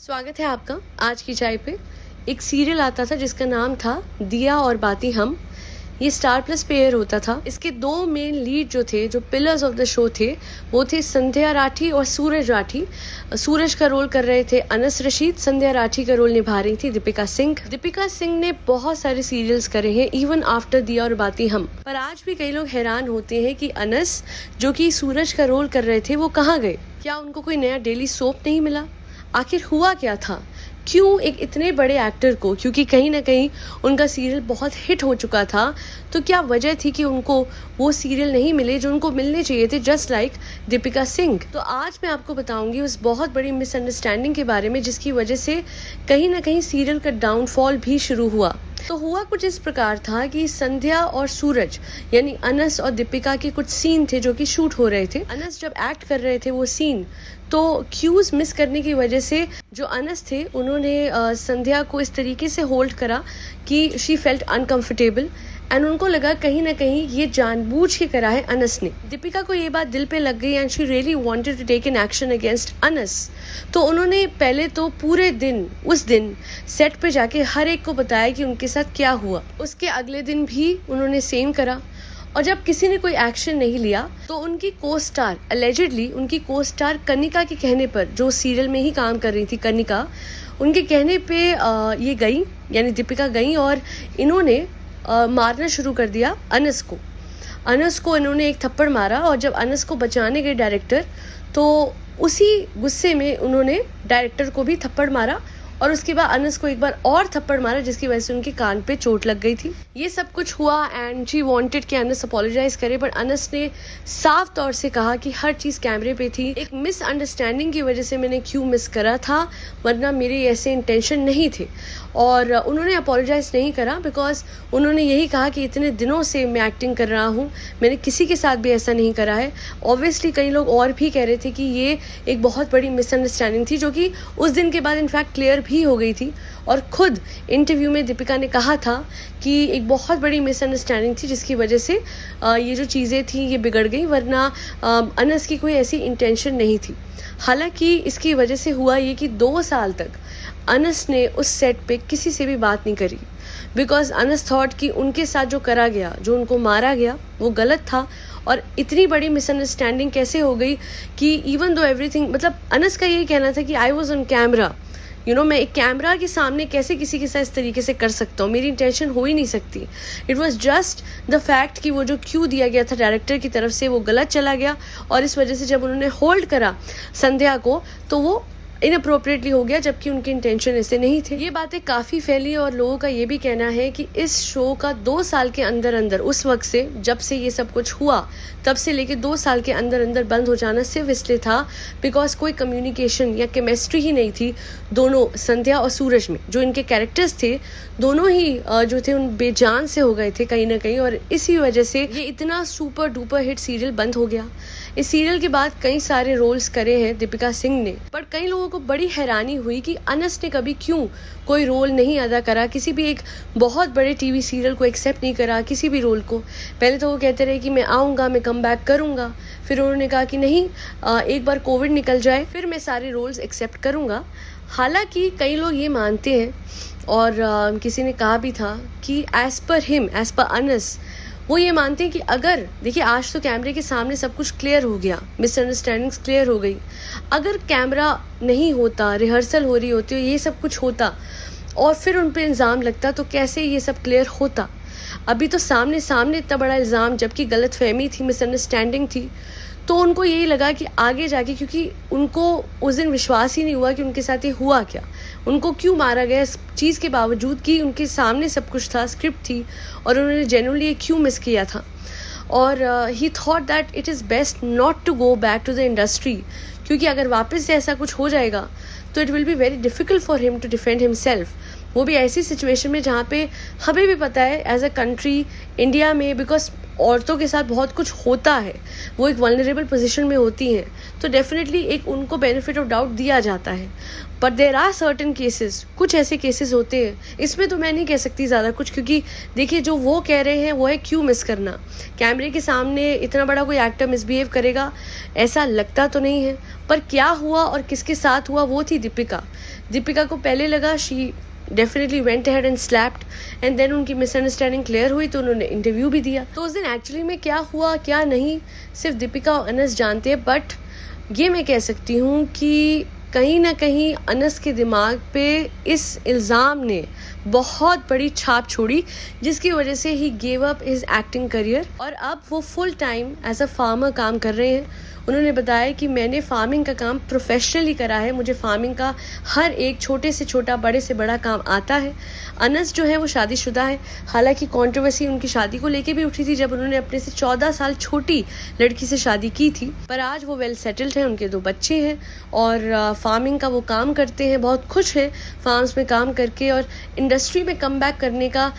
स्वागत है आपका आज की चाय पे। एक सीरियल आता था जिसका नाम था दिया और बाती हम। ये स्टार प्लस पे एयर होता था। इसके दो मेन लीड जो थे, जो पिलर्स ऑफ द शो थे, वो थे संध्या राठी और सूरज राठी। सूरज का रोल कर रहे थे अनस रशीद, संध्या राठी का रोल निभा रही थी दीपिका सिंह। दीपिका सिंह ने बहुत सारे सीरियल्स करे हैं इवन आफ्टर दिया और बाती हम। पर आज भी कई लोग हैरान होते हैं कि अनस जो कि सूरज का रोल कर रहे थे वो कहाँ गए। क्या उनको कोई नया डेली सोप नहीं मिला? आखिर हुआ क्या था? क्यों एक इतने बड़े एक्टर को, क्योंकि कहीं ना कहीं उनका सीरियल बहुत हिट हो चुका था, तो क्या वजह थी कि उनको वो सीरियल नहीं मिले जो उनको मिलने चाहिए थे, जस्ट लाइक दीपिका सिंह। तो आज मैं आपको बताऊंगी उस बहुत बड़ी मिसअंडरस्टैंडिंग के बारे में जिसकी वजह से कहीं ना कहीं सीरियल का डाउनफॉल भी शुरू हुआ। तो हुआ कुछ इस प्रकार था कि संध्या और सूरज यानी अनस और दीपिका के कुछ सीन थे जो कि शूट हो रहे थे। अनस जब एक्ट कर रहे थे वो सीन, तो क्यूज मिस करने की वजह से जो अनस थे उन्होंने संध्या को इस तरीके से होल्ड करा कि शी फेल्ट अनकंफर्टेबल एंड उनको लगा कहीं ना कहीं ये जानबूझ के करा है अनस ने। दीपिका को ये बात दिल पे लग गई and she really wanted to take an action against us. तो उन्होंने पहले तो पूरे दिन, उस दिन सेट पे जाके हर एक को बताया कि उनके साथ क्या हुआ। उसके अगले दिन भी उन्होंने सेम करा और जब किसी ने कोई एक्शन नहीं लिया तो उनकी को स्टार, अलेजिडली उनकी को स्टार कनिका के कहने पर, जो सीरियल में ही काम कर रही थी कनिका, उनके कहने पे ये गई यानी दीपिका गई और इन्होंने मारना शुरू कर दिया अनस को। अनस को इन्होंने एक थप्पड़ मारा और जब अनस को बचाने गए डायरेक्टर, तो उसी गुस्से में उन्होंने डायरेक्टर को भी थप्पड़ मारा और उसके बाद अनस को एक बार और थप्पड़ मारा जिसकी वजह से उनके कान पे चोट लग गई थी। ये सब कुछ हुआ एंड शी वांटेड कि अनस अपोलोजाइज करे, बट अनस ने साफ तौर से कहा कि हर चीज कैमरे पे थी, एक मिसअंडरस्टैंडिंग की वजह से मैंने क्यों मिस करा था, वरना मेरे ऐसे इंटेंशन नहीं थे। और उन्होंने अपोलोजाइज नहीं करा बिकॉज उन्होंने यही कहा कि इतने दिनों से मैं एक्टिंग कर रहा हूँ, मैंने किसी के साथ भी ऐसा नहीं करा है। ऑब्वियसली कई लोग और भी कह रहे थे कि ये एक बहुत बड़ी मिसअंडरस्टैंडिंग थी जो कि उस दिन के बाद इनफैक्ट क्लियर भी हो गई थी। और खुद इंटरव्यू में दीपिका ने कहा था कि एक बहुत बड़ी मिसअंडरस्टैंडिंग थी जिसकी वजह से ये जो चीज़ें थी ये बिगड़ गई, वरना अनस की कोई ऐसी इंटेंशन नहीं थी। हालांकि इसकी वजह से हुआ ये कि 2 साल तक अनस ने उस सेट पे किसी से भी बात नहीं करी बिकॉज अनस थॉट कि उनके साथ जो करा गया, जो उनको मारा गया, वो गलत था। और इतनी बड़ी मिसअंडरस्टैंडिंग कैसे हो गई कि इवन दो एवरीथिंग, मतलब अनस का यही कहना था कि आई वॉज ऑन कैमरा, मैं एक कैमरा के सामने कैसे किसी के साथ इस तरीके से कर सकता हूँ, मेरी इंटेंशन हो ही नहीं सकती। It was just the fact कि वो जो क्यू दिया गया था डायरेक्टर की तरफ से वो गलत चला गया और इस वजह से जब उन्होंने होल्ड करा संध्या को तो वो इनअप्रोप्रिएटली हो गया, जबकि उनकी इंटेंशन ऐसे नहीं थे। ये बातें काफ़ी फैली और लोगों का ये भी कहना है कि इस शो का 2 साल के अंदर अंदर, उस वक्त से जब से ये सब कुछ हुआ तब से लेके 2 साल के अंदर अंदर बंद हो जाना सिर्फ इसलिए था बिकॉज कोई कम्युनिकेशन या केमिस्ट्री ही नहीं थी दोनों संध्या और सूरज में। जो इनके कैरेक्टर्स थे दोनों ही जो थे उन बेजान से हो गए थे कहीं ना कहीं, और इसी वजह से ये इतना सुपर डुपर हिट सीरियल बंद हो गया। इस सीरियल के बाद कई सारे रोल्स करे हैं दीपिका सिंह ने, पर कई लोगों को बड़ी हैरानी हुई कि अनस ने कभी क्यों कोई रोल नहीं अदा करा, किसी भी एक बहुत बड़े टीवी सीरियल को एक्सेप्ट नहीं करा, किसी भी रोल को। पहले तो वो कहते रहे कि मैं आऊँगा, मैं कम बैक करूँगा, फिर उन्होंने कहा कि नहीं, एक बार कोविड निकल जाए फिर मैं सारे रोल्स एक्सेप्ट करूँगा। हालांकि कई लोग ये मानते हैं और किसी ने कहा भी था कि as per him, as per Anas, वो ये मानते हैं कि अगर, देखिए आज तो कैमरे के सामने सब कुछ क्लियर हो गया, मिसअंडरस्टैंडिंग्स क्लियर हो गई, अगर कैमरा नहीं होता, रिहर्सल हो रही होती, ये सब कुछ होता और फिर उन पर इल्ज़ाम लगता तो कैसे ये सब क्लियर होता। अभी तो सामने सामने इतना बड़ा इल्ज़ाम, जबकि गलतफहमी थी, मिसअंडरस्टैंडिंग थी, तो उनको यही लगा कि आगे जाके, क्योंकि उनको उस दिन विश्वास ही नहीं हुआ कि उनके साथ ये हुआ क्या, उनको क्यों मारा गया, इस चीज़ के बावजूद कि उनके सामने सब कुछ था, स्क्रिप्ट थी और उन्होंने जेन्युइनली क्यों मिस किया था। और he thought that it is best not to go back to the industry, क्योंकि अगर वापस से ऐसा कुछ हो जाएगा तो it will be very difficult for him to defend himself, वो भी ऐसी सिचुएशन में जहाँ पे हमें भी पता है एज अ कंट्री इंडिया में, बिकॉज औरतों के साथ बहुत कुछ होता है, वो एक वल्नरेबल पोजीशन में होती हैं, तो डेफिनेटली एक उनको बेनिफिट ऑफ डाउट दिया जाता है. But there are certain cases, कुछ ऐसे केसेस होते हैं, इसमें तो मैं नहीं कह सकती ज़्यादा कुछ, क्योंकि देखिए जो वो कह रहे हैं वो है क्यों मिस करना. कैमरे के सामने इतना बड़ा कोई एक्टर मिसबिहेव करेगा ऐसा लगता तो नहीं है. पर क्या हुआ और किसके साथ हुआ वो थी दीपिका को पहले लगा she definitely went ahead and slapped and then उनकी मिसअंडरस्टैंडिंग क्लियर हुई तो उन्होंने इंटरव्यू भी दिया. तो उस दिन एक्चुअली में क्या हुआ क्या नहीं सिर्फ दीपिका और अनस जानते हैं. बट ये मैं कह सकती हूँ कि कहीं ना कहीं अनस के दिमाग पे इस इल्ज़ाम ने बहुत बड़ी छाप छोड़ी, जिसकी वजह से he gave up his acting career और अब वो full time as a farmer काम कर रहे हैं. उन्होंने बताया कि मैंने फार्मिंग का काम प्रोफेशनली करा है, मुझे फार्मिंग का हर एक छोटे से छोटा बड़े से बड़ा काम आता है. अनस जो है वो शादीशुदा है, हालांकि कंट्रोवर्सी उनकी शादी को लेके भी उठी थी जब उन्होंने अपने से 14 साल छोटी लड़की से शादी की थी. पर आज वो वेल सेटल्ड हैं, उनके 2 बच्चे हैं और फार्मिंग का वो काम करते हैं, बहुत खुश हैं फार्म्स में काम करके और इंडस्ट्री में कम बैक करने का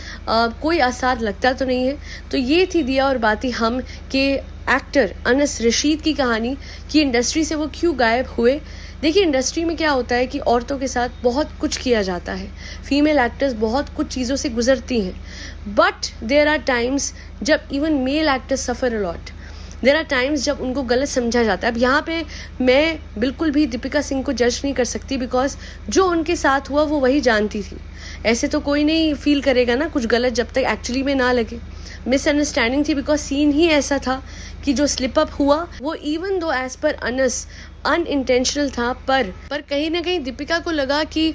कोई आसार लगता तो नहीं है. तो ये थी दिया और बाती हम के एक्टर अनस रशीद की कहानी कि इंडस्ट्री से वो क्यों गायब हुए. देखिए इंडस्ट्री में क्या होता है कि औरतों के साथ बहुत कुछ किया जाता है, फीमेल एक्टर्स बहुत कुछ चीज़ों से गुजरती हैं. बट देयर आर टाइम्स जब even male actors suffer a lot. There are times जब उनको गलत समझा जाता है. अब यहाँ पे मैं बिल्कुल भी दीपिका सिंह को जज नहीं कर सकती, बिकॉज जो उनके साथ हुआ वो वही जानती थी. ऐसे तो कोई नहीं फील करेगा ना कुछ गलत जब तक एक्चुअली में ना लगे. मिसअंडरस्टैंडिंग थी बिकॉज सीन ही ऐसा था कि जो स्लिप अप हुआ वो even though as per Anas unintentional था, पर कहीं ना कहीं दीपिका को लगा कि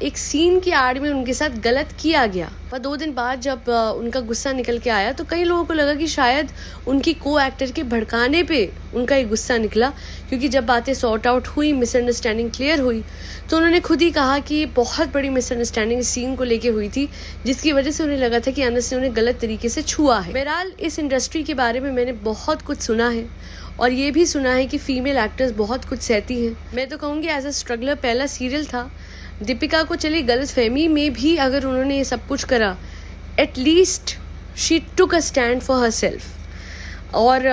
एक सीन की आड़ में उनके साथ गलत किया गया. पर 2 दिन बाद जब उनका गुस्सा निकल के आया तो कई लोगों को लगा कि शायद उनकी को एक्टर के भड़काने पे उनका ये गुस्सा निकला, क्योंकि जब बातें सॉर्ट आउट हुई, मिसअंडरस्टैंडिंग क्लियर हुई, तो उन्होंने खुद ही कहा कि बहुत बड़ी मिसअंडरस्टैंडिंग इस सीन को लेके हुई थी, जिसकी वजह से उन्हें लगा था कि अनस ने उन्हें गलत तरीके से छुआ है. बहरहाल इस इंडस्ट्री के बारे में मैंने बहुत कुछ सुना है और ये भी सुना है कि फीमेल एक्टर्स बहुत कुछ सहती हैं. मैं तो कहूँगी एज अ स्ट्रगलर पहला सीरियल था. दीपिका को चली गलतफहमी में भी अगर उन्होंने ये सब कुछ करा, at least she took a stand for her self. और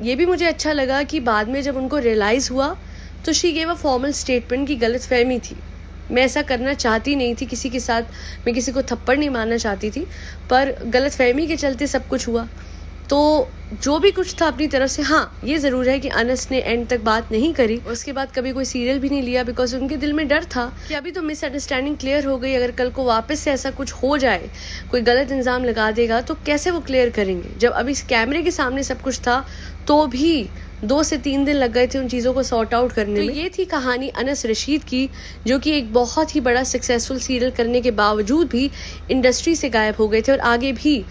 ये भी मुझे अच्छा लगा कि बाद में जब उनको रियलाइज़ हुआ तो she gave a formal statement की गलतफहमी थी. मैं ऐसा करना चाहती नहीं थी किसी के साथ, मैं किसी को थप्पड़ नहीं मारना चाहती थी, पर गलतफहमी के चलते सब कुछ हुआ. तो जो भी कुछ था अपनी तरफ से, हाँ ये ज़रूर है कि अनस ने एंड तक बात नहीं करी. उसके बाद कभी कोई सीरियल भी नहीं लिया, बिकॉज उनके दिल में डर था कि अभी तो मिसअंडरस्टैंडिंग क्लियर हो गई, अगर कल को वापस से ऐसा कुछ हो जाए, कोई गलत इल्ज़ाम लगा देगा तो कैसे वो क्लियर करेंगे. जब अभी कैमरे के सामने सब कुछ था तो भी 2 से 3 दिन लग गए थे उन चीज़ों को सॉर्ट आउट करने में. ये थी कहानी अनस रशीद की, जो कि एक बहुत ही बड़ा सक्सेसफुल सीरियल करने के बावजूद भी इंडस्ट्री से गायब हो गए थे. और आगे भी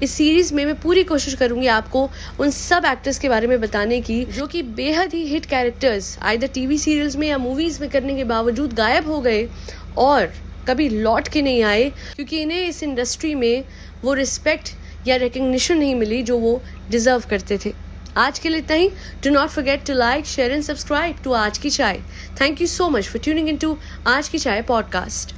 इस सीरीज में मैं पूरी कोशिश करूंगी आपको उन सब एक्टर्स के बारे में बताने की जो कि बेहद ही hit characters either TV serials में या मूवीज में करने के बावजूद गायब हो गए और कभी लौट के नहीं आए, क्योंकि इन्हें इस इंडस्ट्री में वो रिस्पेक्ट या रिकग्निशन नहीं मिली जो वो डिजर्व करते थे. आज के लिए इतना ही. Do not forget to like, share and subscribe to Aaj Ki Chai. Thank you so much for tuning in to Aaj Ki चाय पॉडकास्ट.